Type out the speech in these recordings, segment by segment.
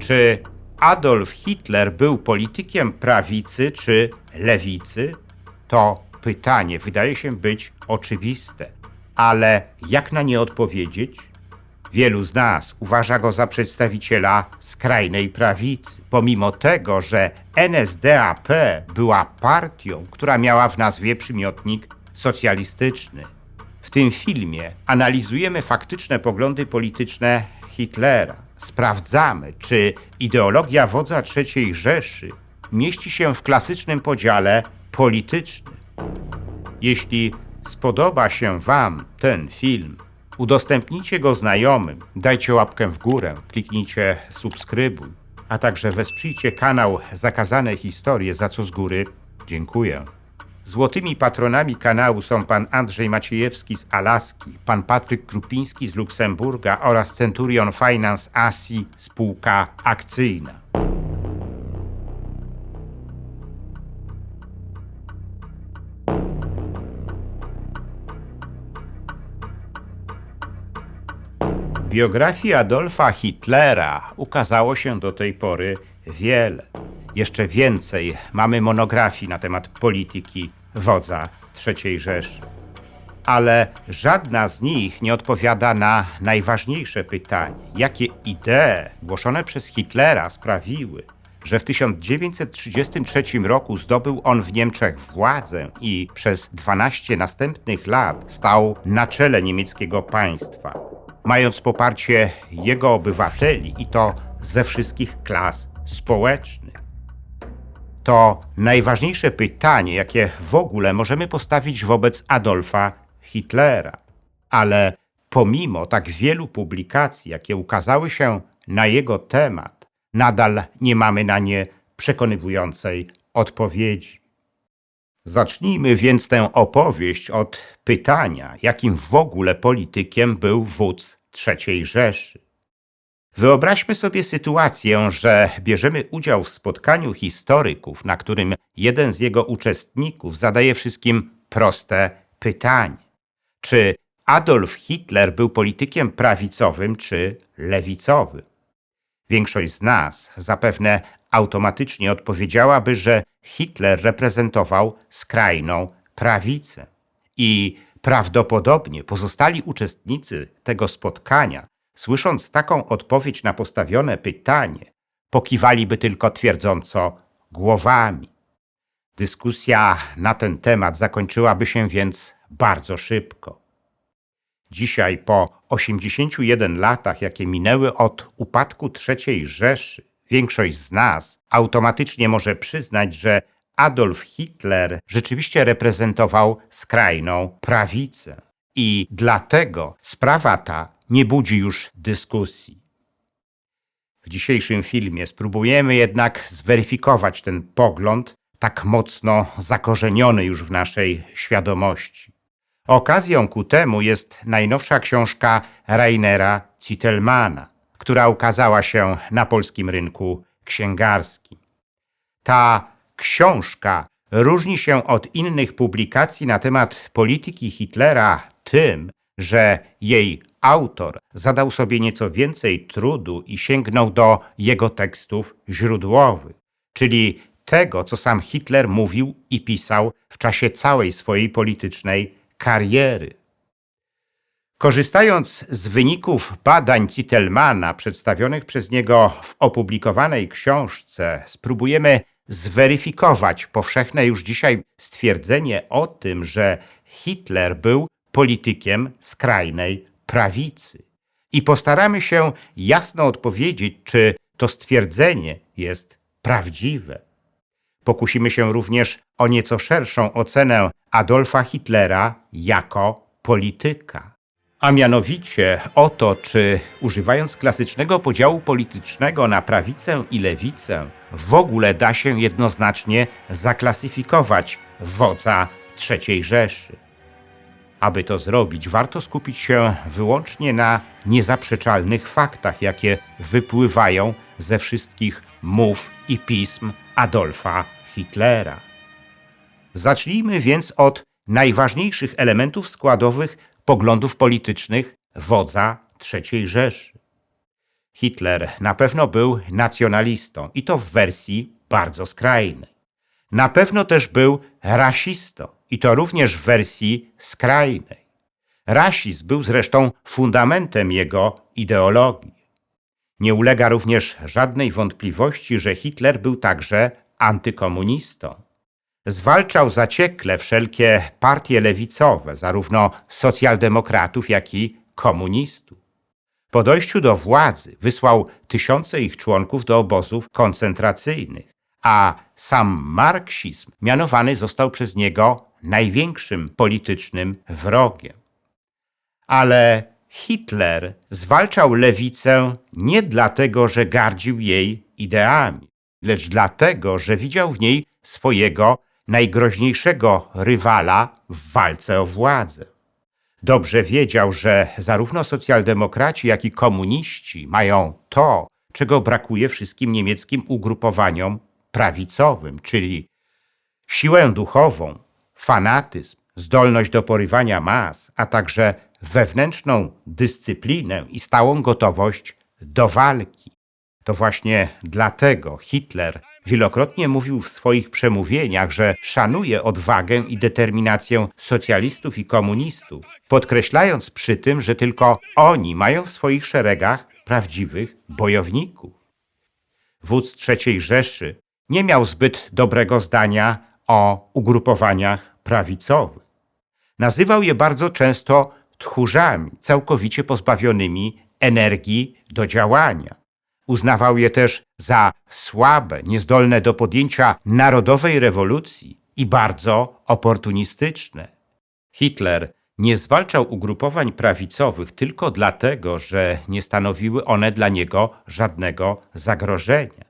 Czy Adolf Hitler był politykiem prawicy czy lewicy? To pytanie wydaje się być oczywiste, ale jak na nie odpowiedzieć? Wielu z nas uważa go za przedstawiciela skrajnej prawicy, pomimo tego, że NSDAP była partią, która miała w nazwie przymiotnik socjalistyczny. W tym filmie analizujemy faktyczne poglądy polityczne Hitlera. Sprawdzamy, czy ideologia wodza III Rzeszy mieści się w klasycznym podziale politycznym. Jeśli spodoba się Wam ten film, udostępnijcie go znajomym, dajcie łapkę w górę, kliknijcie subskrybuj, a także wesprzyjcie kanał Zakazane Historie, za co z góry dziękuję. Złotymi patronami kanału są pan Andrzej Maciejewski z Alaski, pan Patryk Krupiński z Luksemburga oraz Centurion Finance ASI spółka akcyjna. Biografii Adolfa Hitlera ukazało się do tej pory wiele. Jeszcze więcej mamy monografii na temat polityki wodza III Rzeszy. Ale żadna z nich nie odpowiada na najważniejsze pytanie: jakie idee głoszone przez Hitlera sprawiły, że w 1933 roku zdobył on w Niemczech władzę i przez 12 następnych lat stał na czele niemieckiego państwa, mając poparcie jego obywateli i to ze wszystkich klas społecznych. To najważniejsze pytanie, jakie w ogóle możemy postawić wobec Adolfa Hitlera. Ale pomimo tak wielu publikacji, jakie ukazały się na jego temat, nadal nie mamy na nie przekonywującej odpowiedzi. Zacznijmy więc tę opowieść od pytania, jakim w ogóle politykiem był wódz III Rzeszy. Wyobraźmy sobie sytuację, że bierzemy udział w spotkaniu historyków, na którym jeden z jego uczestników zadaje wszystkim proste pytanie: czy Adolf Hitler był politykiem prawicowym czy lewicowym? Większość z nas zapewne automatycznie odpowiedziałaby, że Hitler reprezentował skrajną prawicę. I prawdopodobnie pozostali uczestnicy tego spotkania, słysząc taką odpowiedź na postawione pytanie, pokiwaliby tylko twierdząco głowami. Dyskusja na ten temat zakończyłaby się więc bardzo szybko. Dzisiaj, po 81 latach, jakie minęły od upadku III Rzeszy, większość z nas automatycznie może przyznać, że Adolf Hitler rzeczywiście reprezentował skrajną prawicę. I dlatego sprawa ta nie budzi już dyskusji. W dzisiejszym filmie spróbujemy jednak zweryfikować ten pogląd, tak mocno zakorzeniony już w naszej świadomości. Okazją ku temu jest najnowsza książka Rainera Zitelmana, która ukazała się na polskim rynku księgarskim. Ta książka różni się od innych publikacji na temat polityki Hitlera tym, że jej autor zadał sobie nieco więcej trudu i sięgnął do jego tekstów źródłowych, czyli tego, co sam Hitler mówił i pisał w czasie całej swojej politycznej kariery. Korzystając z wyników badań Zitelmana przedstawionych przez niego w opublikowanej książce, spróbujemy zweryfikować powszechne już dzisiaj stwierdzenie o tym, że Hitler był politykiem skrajnej prawicy. I postaramy się jasno odpowiedzieć, czy to stwierdzenie jest prawdziwe. Pokusimy się również o nieco szerszą ocenę Adolfa Hitlera jako polityka. A mianowicie o to, czy używając klasycznego podziału politycznego na prawicę i lewicę, w ogóle da się jednoznacznie zaklasyfikować wodza III Rzeszy. Aby to zrobić, warto skupić się wyłącznie na niezaprzeczalnych faktach, jakie wypływają ze wszystkich mów i pism Adolfa Hitlera. Zacznijmy więc od najważniejszych elementów składowych poglądów politycznych wodza III Rzeszy. Hitler na pewno był nacjonalistą i to w wersji bardzo skrajnej. Na pewno też był rasistą i to również w wersji skrajnej. Rasizm był zresztą fundamentem jego ideologii. Nie ulega również żadnej wątpliwości, że Hitler był także antykomunistą. Zwalczał zaciekle wszelkie partie lewicowe, zarówno socjaldemokratów, jak i komunistów. Po dojściu do władzy wysłał tysiące ich członków do obozów koncentracyjnych, a sam marksizm mianowany został przez niego największym politycznym wrogiem. Ale Hitler zwalczał lewicę nie dlatego, że gardził jej ideami, lecz dlatego, że widział w niej swojego najgroźniejszego rywala w walce o władzę. Dobrze wiedział, że zarówno socjaldemokraci, jak i komuniści mają to, czego brakuje wszystkim niemieckim ugrupowaniom prawicowym, czyli siłę duchową, fanatyzm, zdolność do porywania mas, a także wewnętrzną dyscyplinę i stałą gotowość do walki. To właśnie dlatego Hitler wielokrotnie mówił w swoich przemówieniach, że szanuje odwagę i determinację socjalistów i komunistów, podkreślając przy tym, że tylko oni mają w swoich szeregach prawdziwych bojowników. Wódz III Rzeszy nie miał zbyt dobrego zdania o ugrupowaniach prawicowych. Nazywał je bardzo często tchórzami, całkowicie pozbawionymi energii do działania. Uznawał je też za słabe, niezdolne do podjęcia narodowej rewolucji i bardzo oportunistyczne. Hitler nie zwalczał ugrupowań prawicowych tylko dlatego, że nie stanowiły one dla niego żadnego zagrożenia.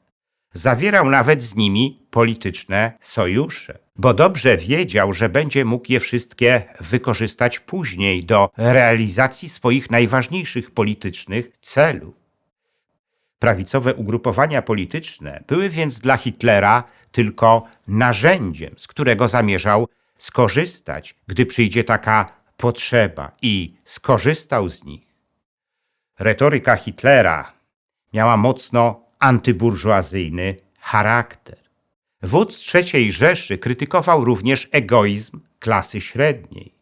Zawierał nawet z nimi polityczne sojusze, bo dobrze wiedział, że będzie mógł je wszystkie wykorzystać później do realizacji swoich najważniejszych politycznych celów. Prawicowe ugrupowania polityczne były więc dla Hitlera tylko narzędziem, z którego zamierzał skorzystać, gdy przyjdzie taka potrzeba, i skorzystał z nich. Retoryka Hitlera miała mocno antyburżuazyjny charakter. Wódz III Rzeszy krytykował również egoizm klasy średniej.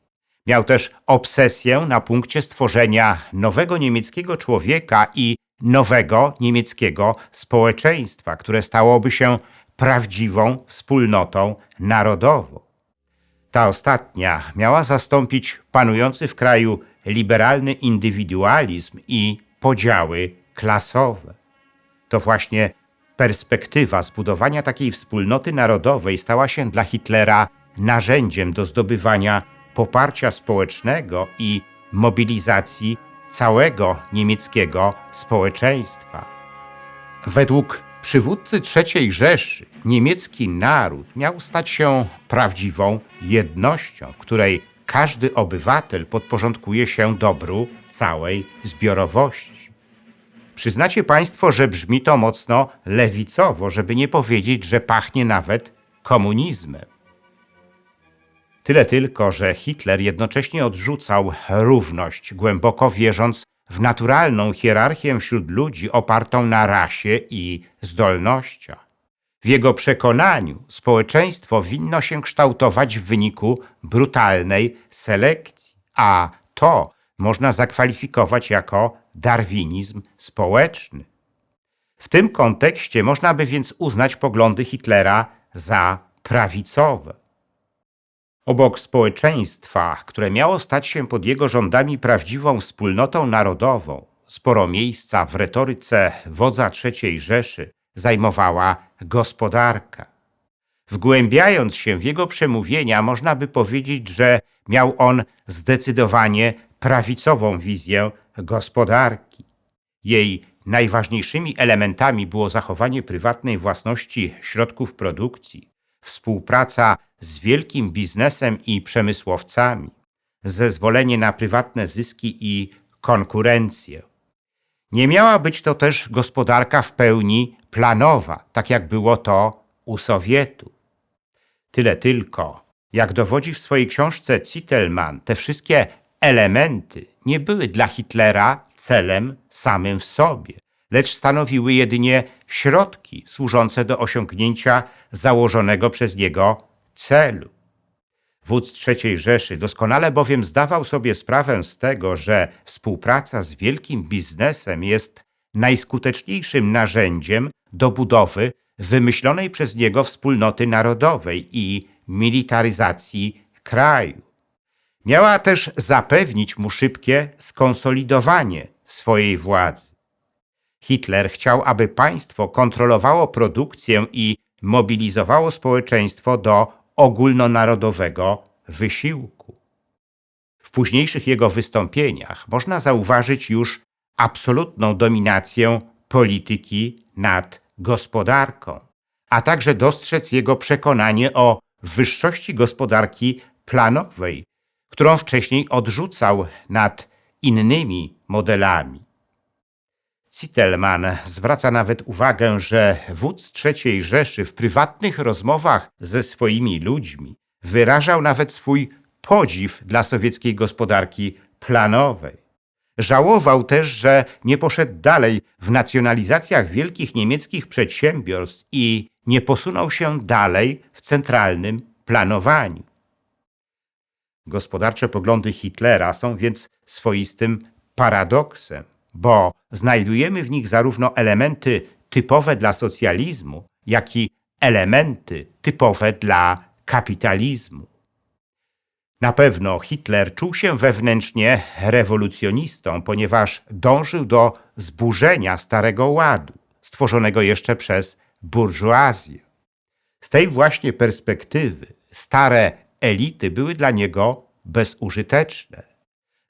Miał też obsesję na punkcie stworzenia nowego niemieckiego człowieka i nowego niemieckiego społeczeństwa, które stałoby się prawdziwą wspólnotą narodową. Ta ostatnia miała zastąpić panujący w kraju liberalny indywidualizm i podziały klasowe. To właśnie perspektywa zbudowania takiej wspólnoty narodowej stała się dla Hitlera narzędziem do zdobywania poparcia społecznego i mobilizacji całego niemieckiego społeczeństwa. Według przywódcy III Rzeszy niemiecki naród miał stać się prawdziwą jednością, w której każdy obywatel podporządkuje się dobru całej zbiorowości. Przyznacie Państwo, że brzmi to mocno lewicowo, żeby nie powiedzieć, że pachnie nawet komunizmem. Tyle tylko, że Hitler jednocześnie odrzucał równość, głęboko wierząc w naturalną hierarchię wśród ludzi opartą na rasie i zdolnościach. W jego przekonaniu społeczeństwo winno się kształtować w wyniku brutalnej selekcji, a to można zakwalifikować jako darwinizm społeczny. W tym kontekście można by więc uznać poglądy Hitlera za prawicowe. Obok społeczeństwa, które miało stać się pod jego rządami prawdziwą wspólnotą narodową, sporo miejsca w retoryce wodza III Rzeszy zajmowała gospodarka. Wgłębiając się w jego przemówienia, można by powiedzieć, że miał on zdecydowanie prawicową wizję gospodarki. Jej najważniejszymi elementami było zachowanie prywatnej własności środków produkcji, współpraca z wielkim biznesem i przemysłowcami, zezwolenie na prywatne zyski i konkurencję. Nie miała być to też gospodarka w pełni planowa, tak jak było to u Sowietów. Tyle tylko, jak dowodzi w swojej książce Zitelmann, te wszystkie elementy nie były dla Hitlera celem samym w sobie, lecz stanowiły jedynie środki służące do osiągnięcia założonego przez niego celu. Wódz III Rzeszy doskonale bowiem zdawał sobie sprawę z tego, że współpraca z wielkim biznesem jest najskuteczniejszym narzędziem do budowy wymyślonej przez niego wspólnoty narodowej i militaryzacji kraju. Miała też zapewnić mu szybkie skonsolidowanie swojej władzy. Hitler chciał, aby państwo kontrolowało produkcję i mobilizowało społeczeństwo do ogólnonarodowego wysiłku. W późniejszych jego wystąpieniach można zauważyć już absolutną dominację polityki nad gospodarką, a także dostrzec jego przekonanie o wyższości gospodarki planowej, którą wcześniej odrzucał nad innymi modelami. Zitelmann zwraca nawet uwagę, że wódz III Rzeszy w prywatnych rozmowach ze swoimi ludźmi wyrażał nawet swój podziw dla sowieckiej gospodarki planowej. Żałował też, że nie poszedł dalej w nacjonalizacjach wielkich niemieckich przedsiębiorstw i nie posunął się dalej w centralnym planowaniu. Gospodarcze poglądy Hitlera są więc swoistym paradoksem, bo znajdujemy w nich zarówno elementy typowe dla socjalizmu, jak i elementy typowe dla kapitalizmu. Na pewno Hitler czuł się wewnętrznie rewolucjonistą, ponieważ dążył do zburzenia Starego Ładu, stworzonego jeszcze przez burżuazję. Z tej właśnie perspektywy stare elity były dla niego bezużyteczne.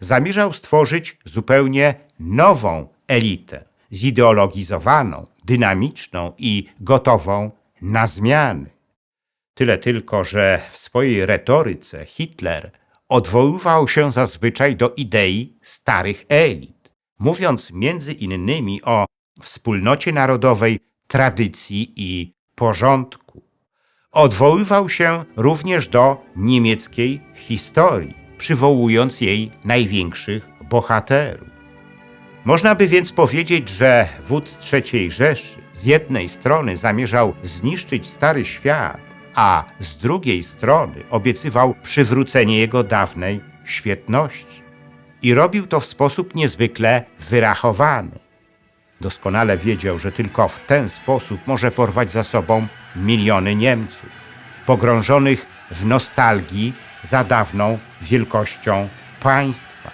Zamierzał stworzyć zupełnie nową elitę, zideologizowaną, dynamiczną i gotową na zmiany. Tyle tylko, że w swojej retoryce Hitler odwoływał się zazwyczaj do idei starych elit, mówiąc między innymi o wspólnocie narodowej, tradycji i porządku. Odwoływał się również do niemieckiej historii, przywołując jej największych bohaterów. Można by więc powiedzieć, że wódz III Rzeszy z jednej strony zamierzał zniszczyć Stary Świat, a z drugiej strony obiecywał przywrócenie jego dawnej świetności. I robił to w sposób niezwykle wyrachowany. Doskonale wiedział, że tylko w ten sposób może porwać za sobą miliony Niemców, pogrążonych w nostalgii za dawną wielkością państwa.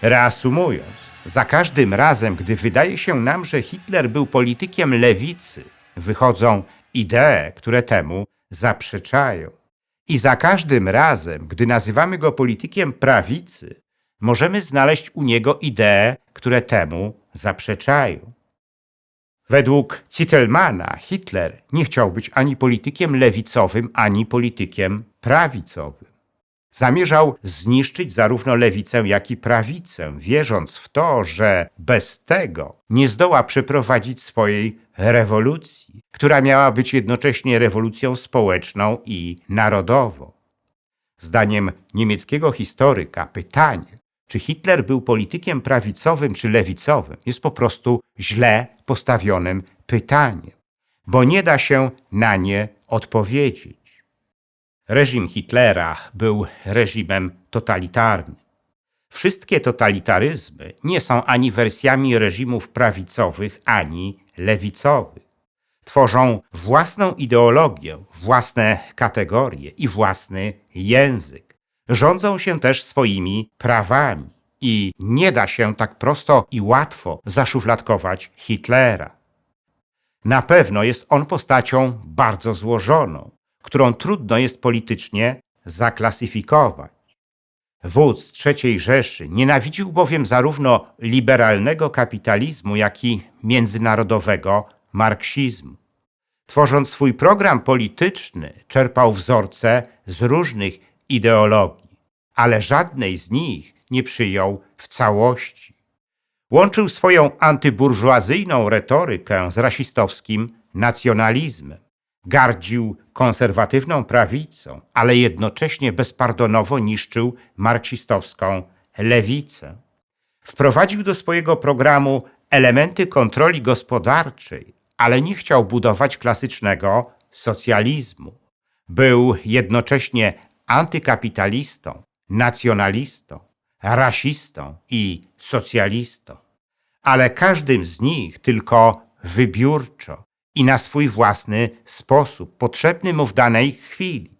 Reasumując, za każdym razem, gdy wydaje się nam, że Hitler był politykiem lewicy, wychodzą idee, które temu zaprzeczają. I za każdym razem, gdy nazywamy go politykiem prawicy, możemy znaleźć u niego idee, które temu zaprzeczają. Według Zitelmanna Hitler nie chciał być ani politykiem lewicowym, ani politykiem prawicowym. Zamierzał zniszczyć zarówno lewicę, jak i prawicę, wierząc w to, że bez tego nie zdoła przeprowadzić swojej rewolucji, która miała być jednocześnie rewolucją społeczną i narodową. Zdaniem niemieckiego historyka pytanie, czy Hitler był politykiem prawicowym czy lewicowym, jest po prostu źle postawionym pytaniem, bo nie da się na nie odpowiedzieć. Reżim Hitlera był reżimem totalitarnym. Wszystkie totalitaryzmy nie są ani wersjami reżimów prawicowych, ani lewicowych. Tworzą własną ideologię, własne kategorie i własny język. Rządzą się też swoimi prawami i nie da się tak prosto i łatwo zaszufladkować Hitlera. Na pewno jest on postacią bardzo złożoną, którą trudno jest politycznie zaklasyfikować. Wódz III Rzeszy nienawidził bowiem zarówno liberalnego kapitalizmu, jak i międzynarodowego marksizmu. Tworząc swój program polityczny, czerpał wzorce z różnych ideologii, ale żadnej z nich nie przyjął w całości. Łączył swoją antyburżuazyjną retorykę z rasistowskim nacjonalizmem. Gardził konserwatywną prawicą, ale jednocześnie bezpardonowo niszczył marksistowską lewicę. Wprowadził do swojego programu elementy kontroli gospodarczej, ale nie chciał budować klasycznego socjalizmu. Był jednocześnie antykapitalistą, nacjonalistą, rasistą i socjalistą, ale każdym z nich tylko wybiórczo i na swój własny sposób, potrzebny mu w danej chwili.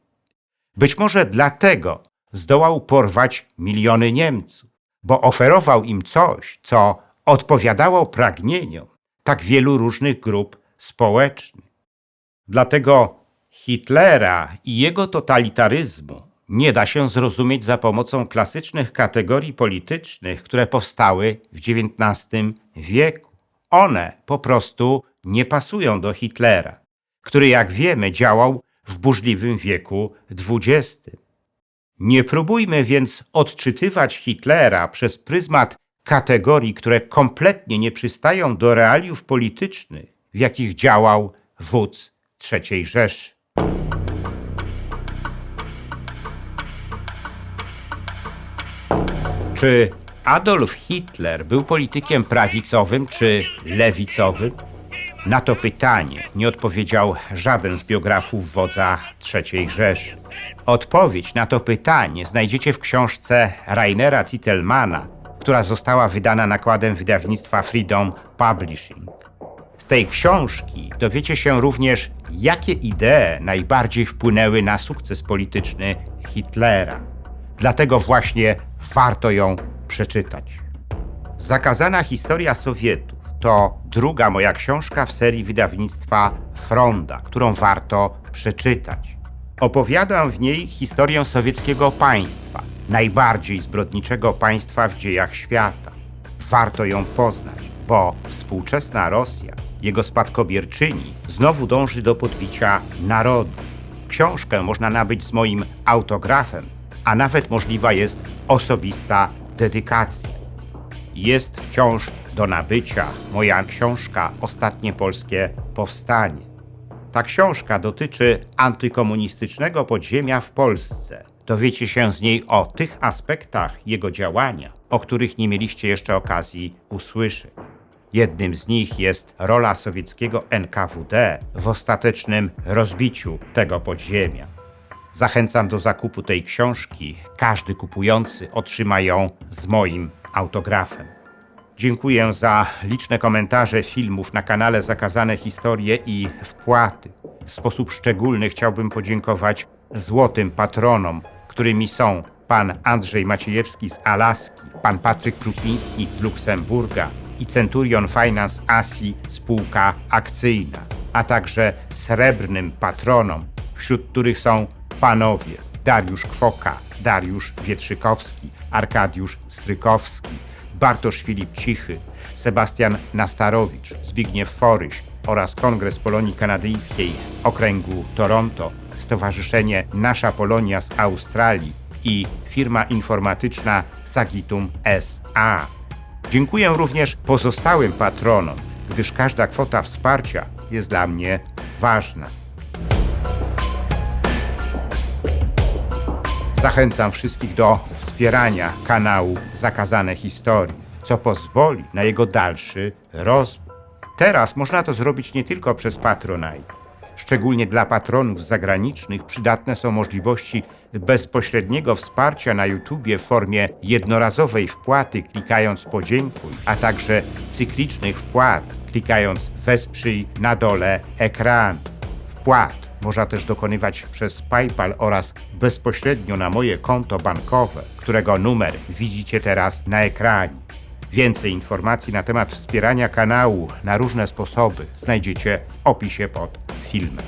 Być może dlatego zdołał porwać miliony Niemców, bo oferował im coś, co odpowiadało pragnieniom tak wielu różnych grup społecznych. Dlatego Hitlera i jego totalitaryzmu nie da się zrozumieć za pomocą klasycznych kategorii politycznych, które powstały w XIX wieku. One po prostu nie pasują do Hitlera, który, jak wiemy, działał w burzliwym wieku XX. Nie próbujmy więc odczytywać Hitlera przez pryzmat kategorii, które kompletnie nie przystają do realiów politycznych, w jakich działał wódz III Rzeszy. Czy Adolf Hitler był politykiem prawicowym czy lewicowym? Na to pytanie nie odpowiedział żaden z biografów wodza III Rzeszy. Odpowiedź na to pytanie znajdziecie w książce Rainera Zitelmana, która została wydana nakładem wydawnictwa Freedom Publishing. Z tej książki dowiecie się również, jakie idee najbardziej wpłynęły na sukces polityczny Hitlera. Dlatego właśnie warto ją przeczytać. Zakazana historia Sowietów to druga moja książka w serii wydawnictwa Fronda, którą warto przeczytać. Opowiadam w niej historię sowieckiego państwa, najbardziej zbrodniczego państwa w dziejach świata. Warto ją poznać, bo współczesna Rosja, jego spadkobierczyni, znowu dąży do podbicia narodu. Książkę można nabyć z moim autografem, a nawet możliwa jest osobista dedykacja. Jest wciąż do nabycia moja książka Ostatnie Polskie Powstanie. Ta książka dotyczy antykomunistycznego podziemia w Polsce. Dowiecie się z niej o tych aspektach jego działania, o których nie mieliście jeszcze okazji usłyszeć. Jednym z nich jest rola sowieckiego NKWD w ostatecznym rozbiciu tego podziemia. Zachęcam do zakupu tej książki. Każdy kupujący otrzyma ją z moim autografem. Dziękuję za liczne komentarze filmów na kanale Zakazane Historie i wpłaty. W sposób szczególny chciałbym podziękować złotym patronom, którymi są pan Andrzej Maciejewski z Alaski, pan Patryk Krupiński z Luksemburga i Centurion Finance Asi spółka akcyjna, a także srebrnym patronom, wśród których są panowie Dariusz Kwoka, Dariusz Wietrzykowski, Arkadiusz Strykowski, Bartosz Filip Cichy, Sebastian Nastarowicz, Zbigniew Foryś oraz Kongres Polonii Kanadyjskiej z okręgu Toronto, Stowarzyszenie Nasza Polonia z Australii i firma informatyczna Sagitum S.A. Dziękuję również pozostałym patronom, gdyż każda kwota wsparcia jest dla mnie ważna. Zachęcam wszystkich do wspierania kanału Zakazane Historie, co pozwoli na jego dalszy rozwój. Teraz można to zrobić nie tylko przez Patronite. Szczególnie dla patronów zagranicznych przydatne są możliwości bezpośredniego wsparcia na YouTubie w formie jednorazowej wpłaty klikając podziękuj, a także cyklicznych wpłat klikając wesprzyj na dole ekranu. Wpłat można też dokonywać przez PayPal oraz bezpośrednio na moje konto bankowe, którego numer widzicie teraz na ekranie. Więcej informacji na temat wspierania kanału na różne sposoby znajdziecie w opisie pod filmem.